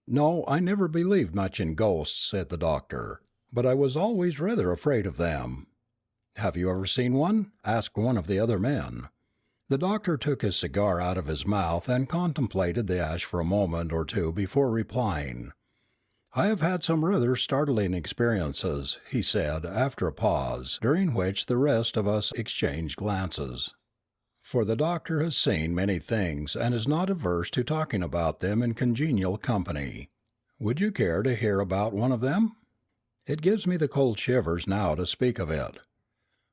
No, I never believed much in ghosts, said the doctor, but I was always rather afraid of them. Have you ever seen one? Asked one of the other men. The doctor took his cigar out of his mouth and contemplated the ash for a moment or two before replying. I have had some rather startling experiences, he said after a pause, during which the rest of us exchanged glances. For the doctor has seen many things and is not averse to talking about them in congenial company. Would you care to hear about one of them? It gives me the cold shivers now to speak of it.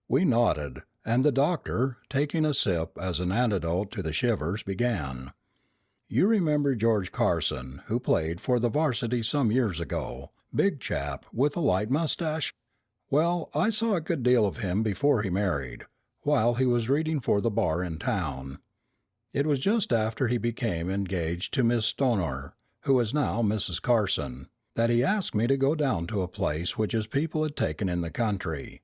We nodded, and the doctor, taking a sip as an antidote to the shivers, began. You remember George Carson, who played for the varsity some years ago, big chap with a light mustache? Well, I saw a good deal of him before he married, while he was reading for the bar in town. It was just after he became engaged to Miss Stoner, who is now Mrs. Carson, that he asked me to go down to a place which his people had taken in the country.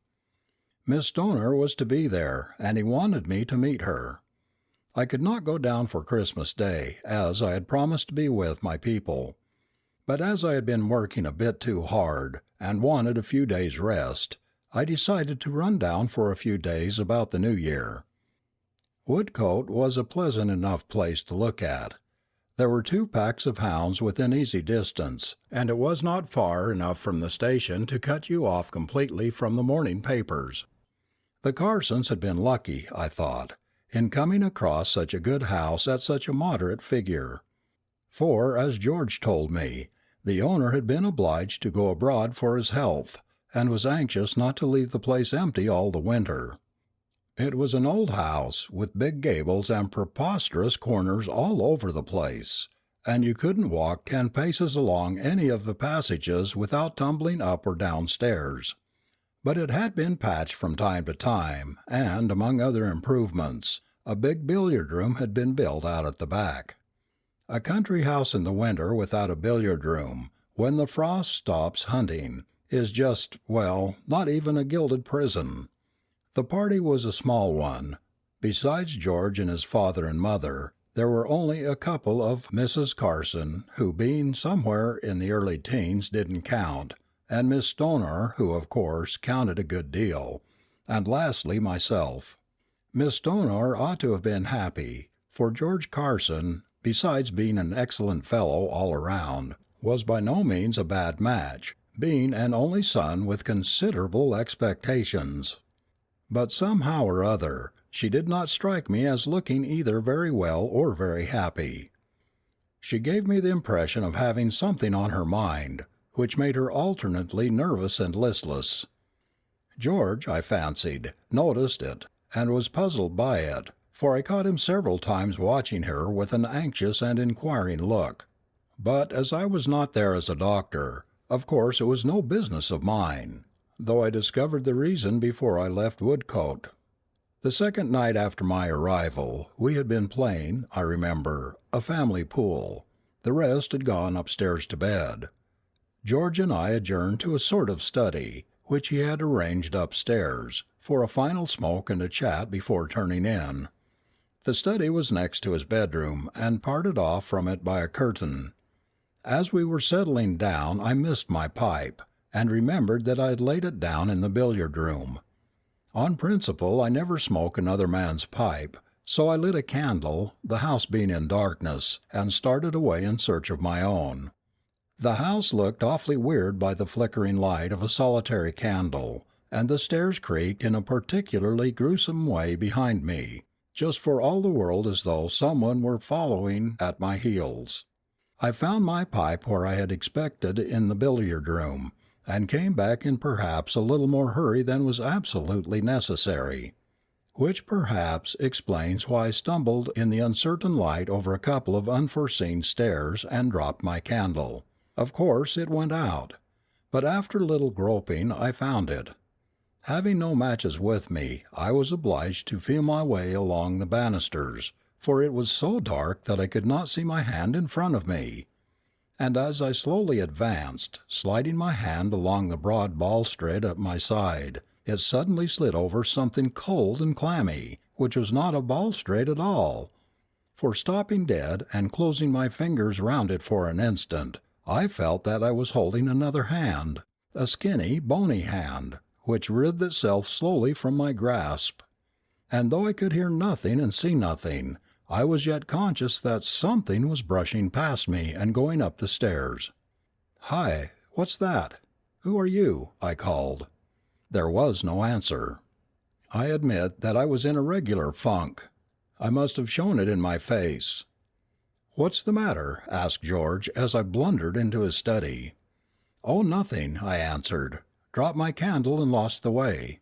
Miss Stoner was to be there, and he wanted me to meet her. I could not go down for Christmas Day, as I had promised to be with my people. But as I had been working a bit too hard, and wanted a few days' rest, I decided to run down for a few days about the New Year. Woodcoat was a pleasant enough place to look at. There were 2 packs of hounds within easy distance, and it was not far enough from the station to cut you off completely from the morning papers. The Carsons had been lucky, I thought, in coming across such a good house at such a moderate figure. For, as George told me, the owner had been obliged to go abroad for his health, and was anxious not to leave the place empty all the winter. It was an old house, with big gables and preposterous corners all over the place, and you couldn't walk 10 paces along any of the passages without tumbling up or down stairs. But it had been patched from time to time, and, among other improvements, a big billiard-room had been built out at the back. A country house in the winter without a billiard-room, when the frost stops hunting, is just, well, not even a gilded prison. The party was a small one. Besides George and his father and mother, there were only a couple of Mrs. Carson, who, being somewhere in the early teens, didn't count, and Miss Stoner, who, of course, counted a good deal, and lastly myself. Miss Stoner ought to have been happy, for George Carson, besides being an excellent fellow all around, was by no means a bad match, being an only son with considerable expectations. But somehow or other, she did not strike me as looking either very well or very happy. She gave me the impression of having something on her mind, which made her alternately nervous and listless. George, I fancied, noticed it, and was puzzled by it, for I caught him several times watching her with an anxious and inquiring look. But as I was not there as a doctor, of course it was no business of mine, though I discovered the reason before I left Woodcoat. The second night after my arrival, we had been playing, I remember, a family pool. The rest had gone upstairs to bed. George and I adjourned to a sort of study, which he had arranged upstairs, for a final smoke and a chat before turning in. The study was next to his bedroom, and parted off from it by a curtain. As we were settling down I missed my pipe, and remembered that I had laid it down in the billiard-room. On principle I never smoke another man's pipe, so I lit a candle, the house being in darkness, and started away in search of my own. The house looked awfully weird by the flickering light of a solitary candle, and the stairs creaked in a particularly gruesome way behind me, just for all the world as though someone were following at my heels. I found my pipe where I had expected in the billiard-room, and came back in perhaps a little more hurry than was absolutely necessary. Which perhaps explains why I stumbled in the uncertain light over a couple of unforeseen stairs and dropped my candle. Of course it went out, but after a little groping I found it. Having no matches with me, I was obliged to feel my way along the banisters, for it was so dark that I could not see my hand in front of me. And as I slowly advanced, sliding my hand along the broad balustrade at my side, it suddenly slid over something cold and clammy, which was not a balustrade at all. For stopping dead and closing my fingers round it for an instant, I felt that I was holding another hand, a skinny, bony hand, which writhed itself slowly from my grasp. And though I could hear nothing and see nothing, I was yet conscious that something was brushing past me and going up the stairs. "Hi, what's that? Who are you?" I called. There was no answer. I admit that I was in a regular funk. I must have shown it in my face. "What's the matter?" asked George as I blundered into his study. "Oh, nothing," I answered. "Dropped my candle and lost the way."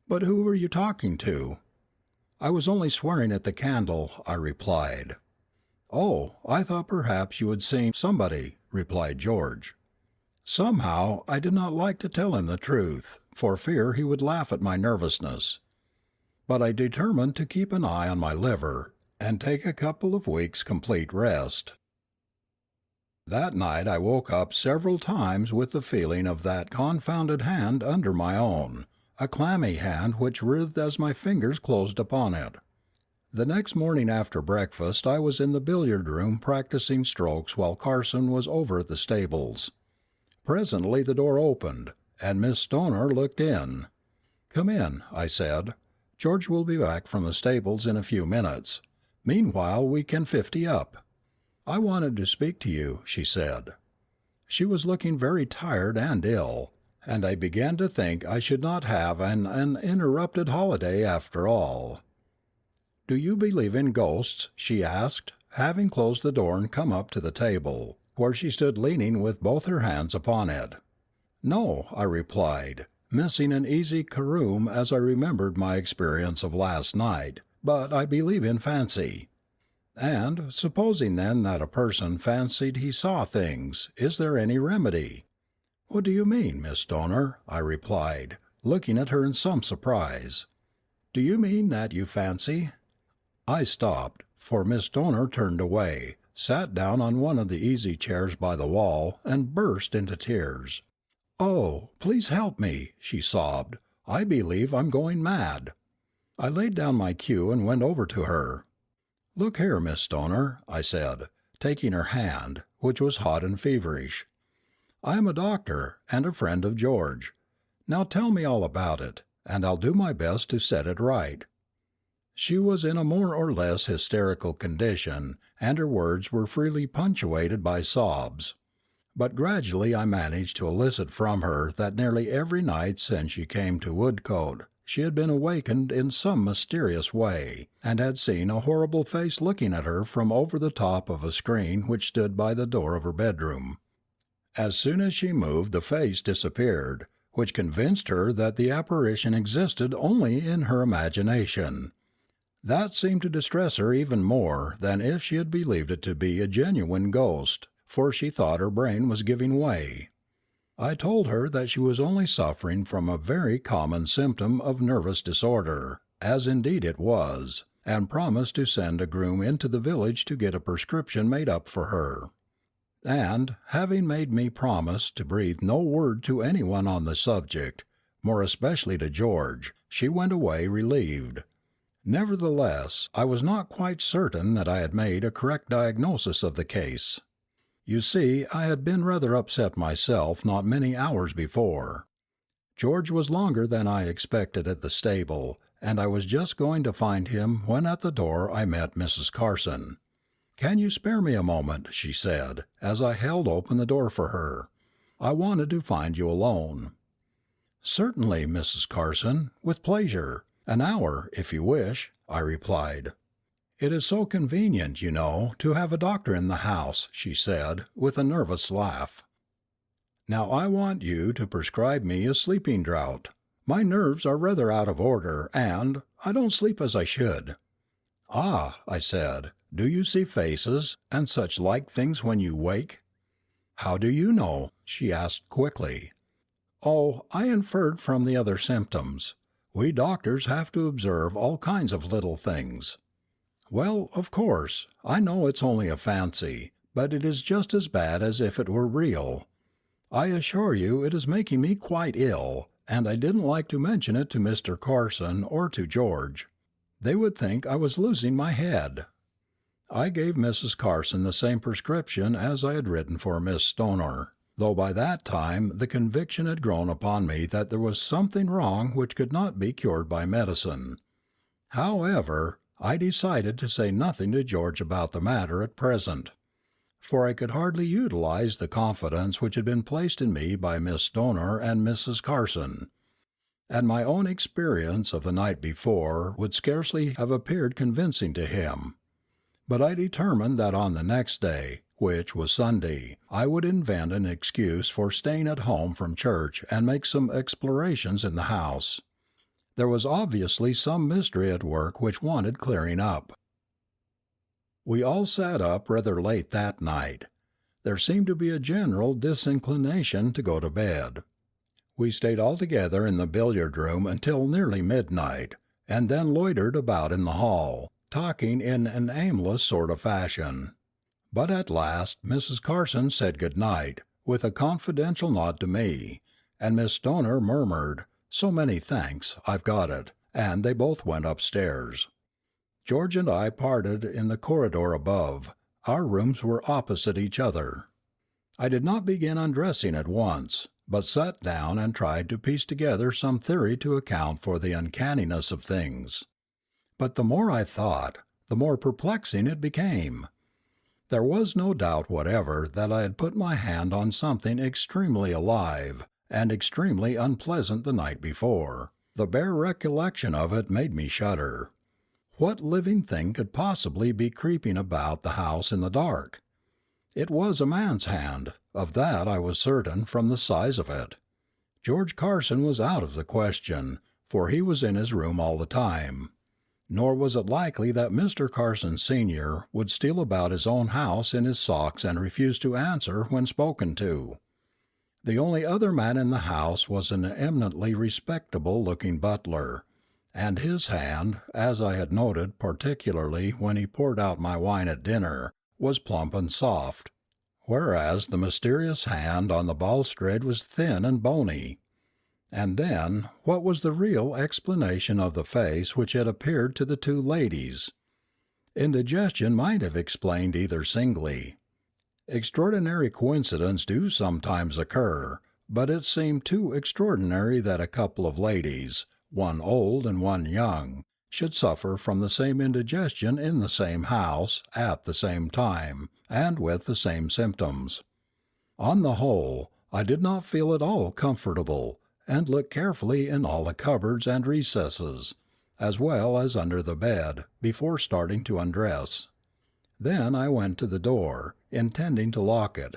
"But who were you talking to?" "I was only swearing at the candle," I replied. "Oh, I thought perhaps you had seen somebody," replied George. Somehow I did not like to tell him the truth, for fear he would laugh at my nervousness. But I determined to keep an eye on my liver, and take a couple of weeks' complete rest. That night I woke up several times with the feeling of that confounded hand under my own, a clammy hand which writhed as my fingers closed upon it. The next morning after breakfast I was in the billiard-room practicing strokes while Carson was over at the stables. Presently the door opened, and Miss Stoner looked in. "Come in," I said. "George will be back from the stables in a few minutes. Meanwhile we can 50 up." "I wanted to speak to you," she said. She was looking very tired and ill, and I began to think I should not have an uninterrupted holiday after all. "Do you believe in ghosts?" she asked, having closed the door and come up to the table, where she stood leaning with both her hands upon it. "No," I replied, missing an easy caroom as I remembered my experience of last night, "but I believe in fancy." "And, supposing then that a person fancied he saw things, is there any remedy?" "What do you mean, Miss Stoner?" I replied, looking at her in some surprise. "Do you mean that you fancy—" I stopped, for Miss Stoner turned away, sat down on one of the easy chairs by the wall, and burst into tears. "Oh, please help me," she sobbed. "I believe I'm going mad." I laid down my cue and went over to her. "Look here, Miss Stoner," I said, taking her hand, which was hot and feverish. "I am a doctor, and a friend of George. Now tell me all about it, and I'll do my best to set it right." She was in a more or less hysterical condition, and her words were freely punctuated by sobs. But gradually I managed to elicit from her that nearly every night since she came to Woodcoat she had been awakened in some mysterious way, and had seen a horrible face looking at her from over the top of a screen which stood by the door of her bedroom. As soon as she moved the face disappeared, which convinced her that the apparition existed only in her imagination. That seemed to distress her even more than if she had believed it to be a genuine ghost, for she thought her brain was giving way. I told her that she was only suffering from a very common symptom of nervous disorder, as indeed it was, and promised to send a groom into the village to get a prescription made up for her. And, having made me promise to breathe no word to anyone on the subject, more especially to George, she went away relieved. Nevertheless, I was not quite certain that I had made a correct diagnosis of the case. You see, I had been rather upset myself not many hours before. George was longer than I expected at the stable, and I was just going to find him when at the door I met Mrs. Carson. "Can you spare me a moment?" she said, as I held open the door for her. "I wanted to find you alone." "Certainly, Mrs. Carson, with pleasure. An hour, if you wish," I replied. "It is so convenient, you know, to have a doctor in the house," she said, with a nervous laugh. "Now I want you to prescribe me a sleeping draught. My nerves are rather out of order, and I don't sleep as I should." "Ah," I said, "do you see faces and such like things when you wake?" "How do you know?" she asked quickly. "Oh, I inferred from the other symptoms. We doctors have to observe all kinds of little things." "Well, of course, I know it's only a fancy, but it is just as bad as if it were real. I assure you it is making me quite ill, and I didn't like to mention it to Mr. Carson or to George. They would think I was losing my head." I gave Mrs. Carson the same prescription as I had written for Miss Stoner, though by that time the conviction had grown upon me that there was something wrong which could not be cured by medicine. However, I decided to say nothing to George about the matter at present, for I could hardly utilize the confidence which had been placed in me by Miss Stoner and Mrs. Carson, and my own experience of the night before would scarcely have appeared convincing to him. But I determined that on the next day, which was Sunday, I would invent an excuse for staying at home from church and make some explorations in the house. There was obviously some mystery at work which wanted clearing up. We all sat up rather late that night. There seemed to be a general disinclination to go to bed. We stayed all together in the billiard-room until nearly midnight, and then loitered about in the hall, talking in an aimless sort of fashion. But at last Mrs. Carson said good night, with a confidential nod to me, and Miss Stoner murmured, "So many thanks, I've got it," and they both went upstairs. George and I parted in the corridor above. Our rooms were opposite each other. I did not begin undressing at once, but sat down and tried to piece together some theory to account for the uncanniness of things. But the more I thought, the more perplexing it became. There was no doubt whatever that I had put my hand on something extremely alive and extremely unpleasant the night before. The bare recollection of it made me shudder. What living thing could possibly be creeping about the house in the dark? It was a man's hand, of that I was certain from the size of it. George Carson was out of the question, for he was in his room all the time. Nor was it likely that Mr. Carson Sr. would steal about his own house in his socks and refuse to answer when spoken to. The only other man in the house was an eminently respectable-looking butler, and his hand, as I had noted particularly when he poured out my wine at dinner, was plump and soft, whereas the mysterious hand on the balustrade was thin and bony. And then, what was the real explanation of the face which had appeared to the two ladies? Indigestion might have explained either singly. Extraordinary coincidences do sometimes occur, but it seemed too extraordinary that a couple of ladies, one old and one young, should suffer from the same indigestion in the same house, at the same time, and with the same symptoms. On the whole, I did not feel at all comfortable, and looked carefully in all the cupboards and recesses, as well as under the bed, before starting to undress. Then I went to the door, intending to lock it.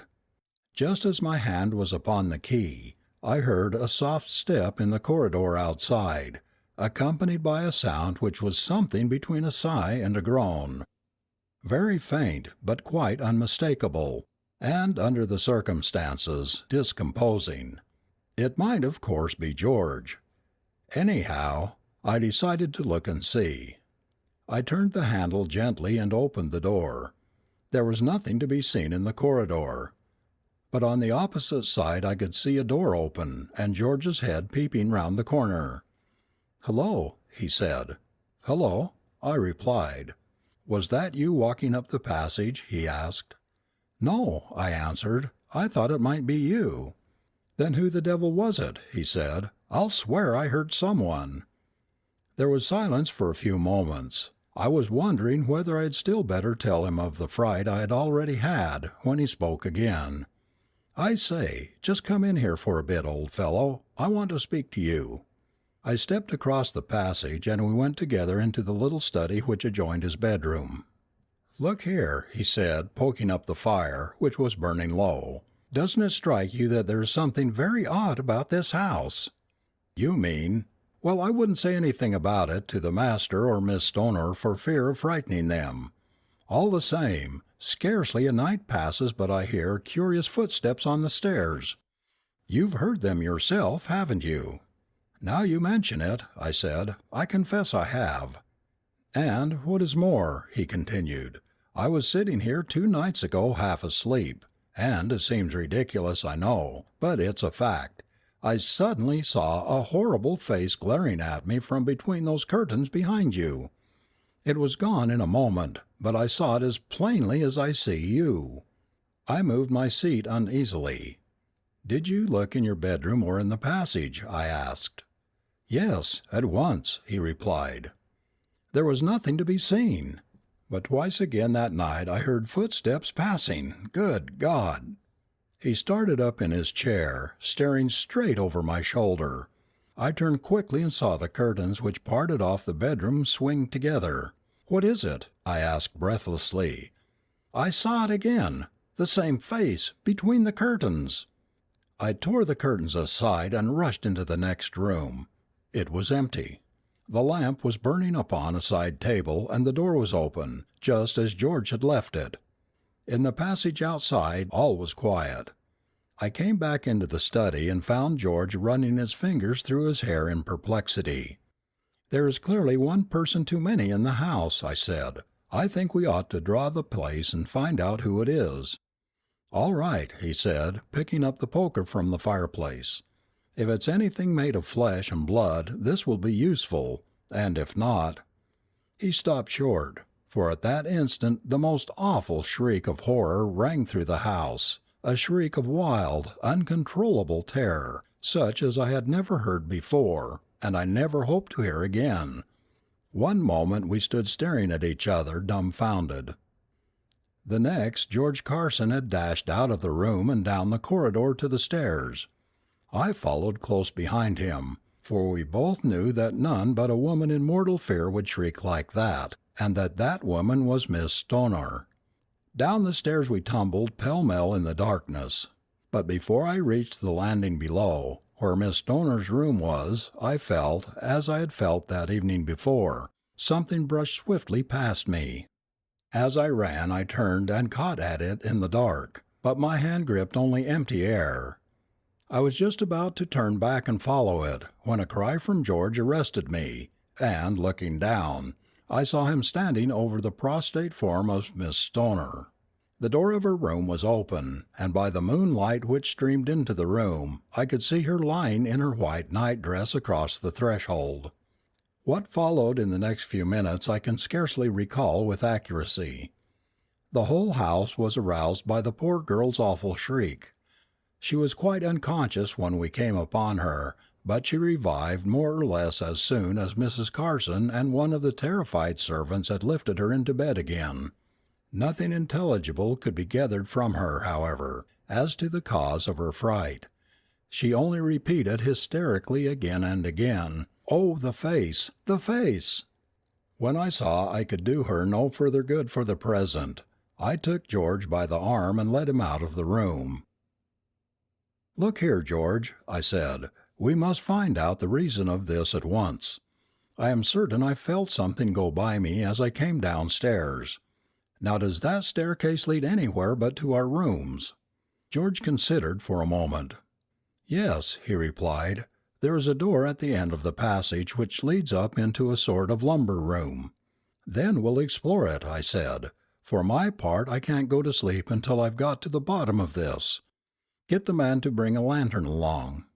Just as my hand was upon the key, I heard a soft step in the corridor outside, accompanied by a sound which was something between a sigh and a groan. Very faint, but quite unmistakable, and, under the circumstances, discomposing. It might, of course, be George. Anyhow, I decided to look and see. I turned the handle gently and opened the door. There was nothing to be seen in the corridor. But on the opposite side I could see a door open, and George's head peeping round the corner. "Hello," he said. "Hello," I replied. "Was that you walking up the passage?" he asked. "No," I answered. "I thought it might be you." "Then who the devil was it?" he said. "I'll swear I heard someone." There was silence for a few moments. I was wondering whether I had still better tell him of the fright I had already had, when he spoke again. "I say, just come in here for a bit, old fellow. I want to speak to you." I stepped across the passage, and we went together into the little study which adjoined his bedroom. "Look here," he said, poking up the fire, which was burning low. "Doesn't it strike you that there is something very odd about this house?" "You mean—" "Well, I wouldn't say anything about it to the master or Miss Stoner for fear of frightening them. All the same, scarcely a night passes but I hear curious footsteps on the stairs. You've heard them yourself, haven't you?" "Now you mention it," I said, "I confess I have." "And, what is more," he continued, "I was sitting here 2 nights ago half asleep, and it seems ridiculous, I know, but it's a fact. I suddenly saw a horrible face glaring at me from between those curtains behind you. It was gone in a moment, but I saw it as plainly as I see you." I moved my seat uneasily. "Did you look in your bedroom or in the passage?" I asked. "Yes, at once," he replied. "There was nothing to be seen. But twice again that night I heard footsteps passing. Good God!" He started up in his chair, staring straight over my shoulder. I turned quickly and saw the curtains which parted off the bedroom swing together. "What is it?" I asked breathlessly. "I saw it again! The same face, between the curtains!" I tore the curtains aside and rushed into the next room. It was empty. The lamp was burning upon a side table and the door was open, just as George had left it. In the passage outside all was quiet. I came back into the study and found George running his fingers through his hair in perplexity. "There is clearly one person too many in the house," I said. "I think we ought to draw the place and find out who it is." "All right," he said, picking up the poker from the fireplace. "If it's anything made of flesh and blood this will be useful, and if not—" He stopped short, for at that instant the most awful shriek of horror rang through the house, a shriek of wild, uncontrollable terror, such as I had never heard before, and I never hope to hear again. One moment we stood staring at each other, dumbfounded. The next, George Carson had dashed out of the room and down the corridor to the stairs. I followed close behind him, for we both knew that none but a woman in mortal fear would shriek like that, and that that woman was Miss Stoner. Down the stairs we tumbled pell-mell in the darkness. But before I reached the landing below, where Miss Stoner's room was, I felt, as I had felt that evening before, something brush swiftly past me. As I ran I turned and caught at it in the dark, but my hand gripped only empty air. I was just about to turn back and follow it, when a cry from George arrested me, and, looking down, I saw him standing over the prostrate form of Miss Stoner. The door of her room was open, and by the moonlight which streamed into the room, I could see her lying in her white night-dress across the threshold. What followed in the next few minutes I can scarcely recall with accuracy. The whole house was aroused by the poor girl's awful shriek. She was quite unconscious when we came upon her, but she revived more or less as soon as Mrs. Carson and one of the terrified servants had lifted her into bed again. Nothing intelligible could be gathered from her, however, as to the cause of her fright. She only repeated hysterically again and again, "Oh, the face! The face!" When I saw I could do her no further good for the present, I took George by the arm and led him out of the room. "Look here, George," I said, "we must find out the reason of this at once. I am certain I felt something go by me as I came downstairs. Now does that staircase lead anywhere but to our rooms?" George considered for a moment. "Yes," he replied, "there is a door at the end of the passage which leads up into a sort of lumber room." "Then we'll explore it," I said. "For my part I can't go to sleep until I've got to the bottom of this. Get the man to bring a lantern along."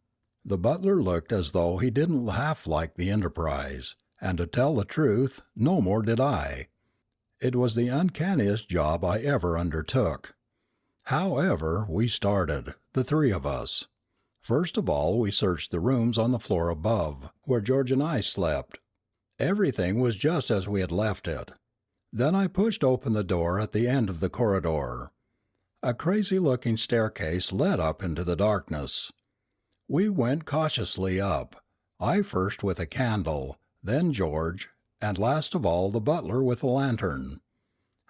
The butler looked as though he didn't half like the enterprise, and to tell the truth, no more did I. It was the uncanniest job I ever undertook. However, we started, the three of us. First of all we searched the rooms on the floor above, where George and I slept. Everything was just as we had left it. Then I pushed open the door at the end of the corridor. A crazy-looking staircase led up into the darkness. We went cautiously up, I first with a candle, then George, and last of all the butler with a lantern.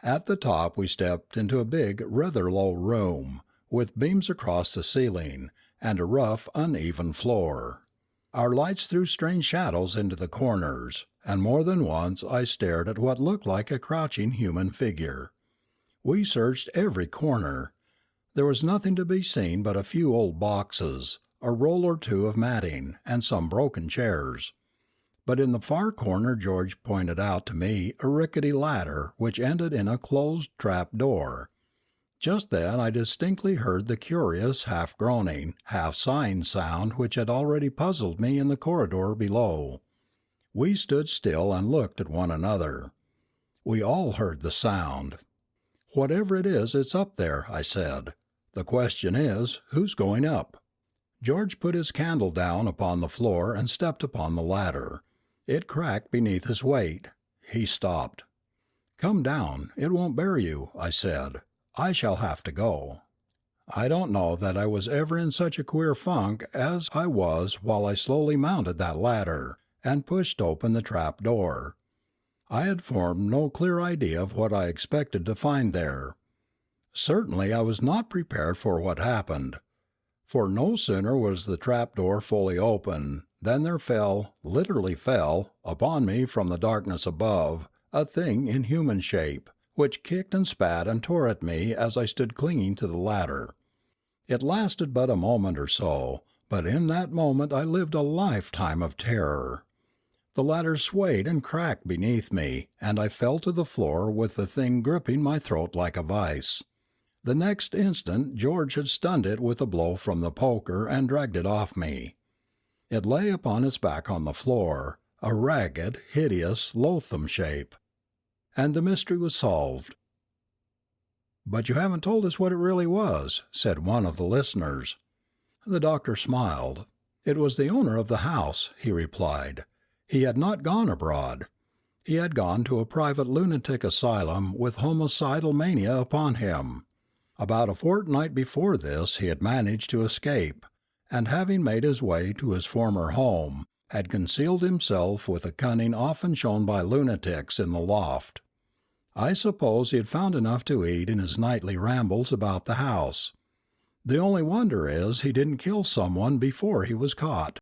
At the top we stepped into a big, rather low room, with beams across the ceiling, and a rough, uneven floor. Our lights threw strange shadows into the corners, and more than once I stared at what looked like a crouching human figure. We searched every corner. There was nothing to be seen but a few old boxes, a roll or two of matting, and some broken chairs. But in the far corner George pointed out to me a rickety ladder which ended in a closed trap door. Just then I distinctly heard the curious half-groaning, half-sighing sound which had already puzzled me in the corridor below. We stood still and looked at one another. We all heard the sound. "Whatever it is, it's up there," I said. "The question is, who's going up?" George put his candle down upon the floor and stepped upon the ladder. It cracked beneath his weight. He stopped. "Come down. It won't bear you," I said. "I shall have to go." I don't know that I was ever in such a queer funk as I was while I slowly mounted that ladder, and pushed open the trap door. I had formed no clear idea of what I expected to find there. Certainly I was not prepared for what happened. For no sooner was the trap door fully open than there literally fell, upon me from the darkness above, a thing in human shape, which kicked and spat and tore at me as I stood clinging to the ladder. It lasted but a moment or so, but in that moment I lived a lifetime of terror. The ladder swayed and cracked beneath me, and I fell to the floor with the thing gripping my throat like a vice. The next instant George had stunned it with a blow from the poker and dragged it off me. It lay upon its back on the floor, a ragged, hideous, loathsome shape. And the mystery was solved. "But you haven't told us what it really was," said one of the listeners. The doctor smiled. "It was the owner of the house," he replied. "He had not gone abroad. He had gone to a private lunatic asylum with homicidal mania upon him. About a fortnight before this he had managed to escape, and having made his way to his former home, had concealed himself with a cunning often shown by lunatics in the loft. I suppose he had found enough to eat in his nightly rambles about the house. The only wonder is he didn't kill someone before he was caught."